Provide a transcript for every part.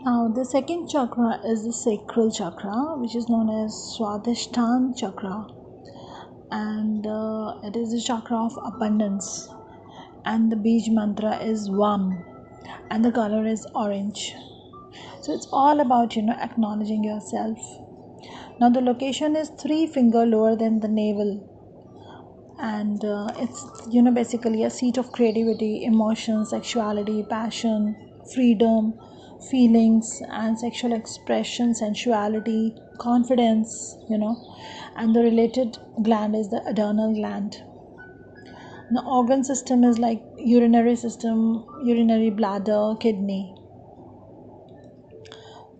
Now, the second chakra is the sacral chakra, which is known as Swadhisthana chakra, and it is the chakra of abundance. And the Bij mantra is Vam, and the color is orange. So it's all about acknowledging yourself. Now, the location is 3 finger lower than the navel, and it's basically a seat of creativity, emotion, sexuality, passion, freedom, feelings and sexual expression, sensuality, confidence, and the related gland is the adrenal gland. The organ system is like urinary system, urinary bladder, kidney.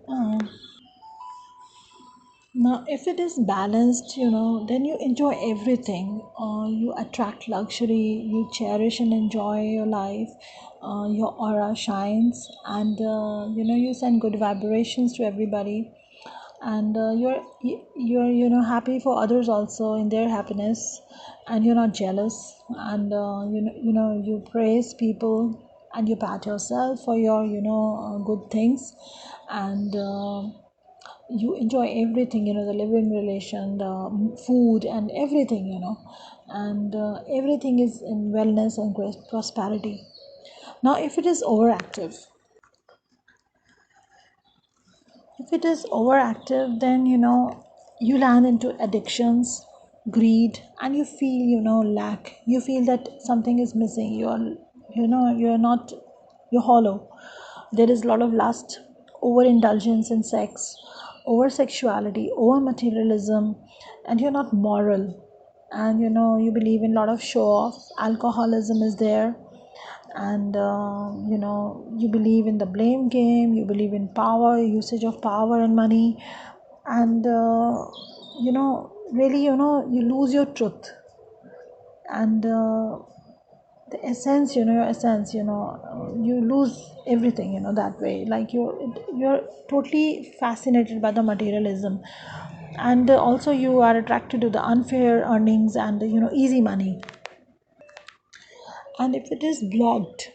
uh, Now, if it is balanced, then you enjoy everything. You attract luxury, you cherish and enjoy your life. Your aura shines, and you send good vibrations to everybody. And you're happy for others also in their happiness, and you're not jealous. And you praise people, and you pat yourself for your good things. And you enjoy everything, the living relation, the food and everything, and everything is in wellness and prosperity. Now, if it is overactive, then you land into addictions, greed, and you feel lack. You feel that something is missing. You're not, you're hollow. There is a lot of lust, overindulgence in sex, over sexuality, over materialism, and you're not moral. And you believe in a lot of show off. Alcoholism is there, and you believe in the blame game. You believe in power, usage of power and money, and really, you lose your truth. And the essence, your essence, you lose everything, that way. Like you're totally fascinated by the materialism, and also you are attracted to the unfair earnings and easy money. And if it is blocked,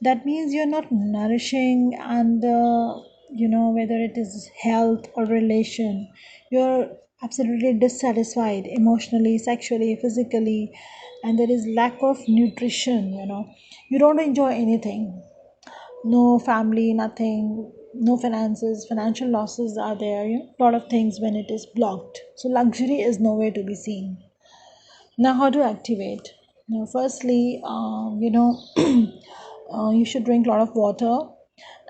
that means you're not nourishing. And whether it is health or relation, you're absolutely dissatisfied emotionally, sexually, physically, and there is lack of nutrition. You don't enjoy anything. No family, nothing. No finances, financial losses are there, lot of things when it is blocked. So luxury is nowhere to be seen. Now, how to activate? Now, firstly, you should drink a lot of water,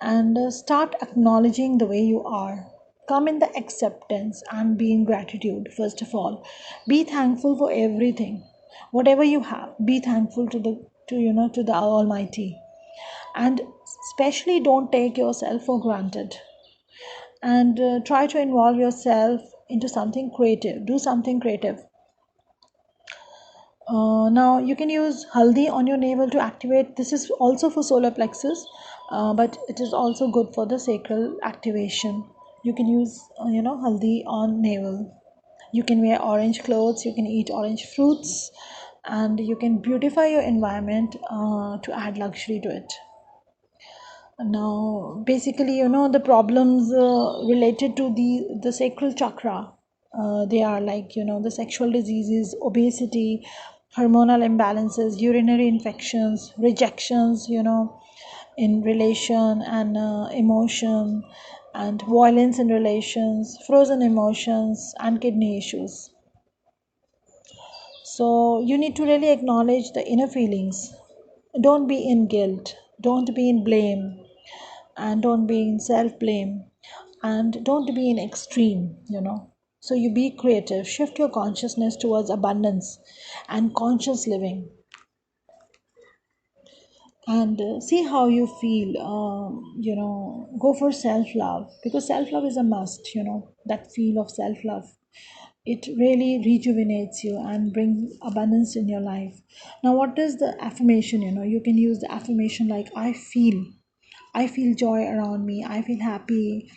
and start acknowledging the way you are. Come in the acceptance and be in gratitude. First of all, be thankful for everything, whatever you have. Be thankful to the Almighty, and especially don't take yourself for granted. And try to involve yourself into something creative. Do something creative. Now you can use haldi on your navel to activate. This is also for solar plexus, but it is also good for the sacral activation. You can use haldi on navel. You can wear orange clothes. You can eat orange fruits, and you can beautify your environment to add luxury to it. Now, basically, the problems related to the sacral chakra, they are like the sexual diseases, obesity, hormonal imbalances, urinary infections, rejections, in relation, and emotion, and violence in relations, frozen emotions, and kidney issues. So you need to really acknowledge the inner feelings. Don't be in guilt. Don't be in blame, and don't be in self blame, and don't be in extreme. So you be creative, shift your consciousness towards abundance and conscious living, and see how you feel. Go for self love, because self love is a must. That feel of self love, it really rejuvenates you and brings abundance in your life. Now, what is the affirmation? You can use the affirmation like, I feel joy around me. I feel happy.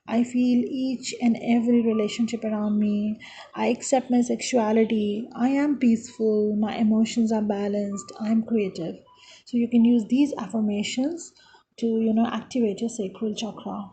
I feel each and every relationship around me. I accept my sexuality. I am peaceful. My emotions are balanced. I'm creative. So you can use these affirmations to activate your sacral chakra.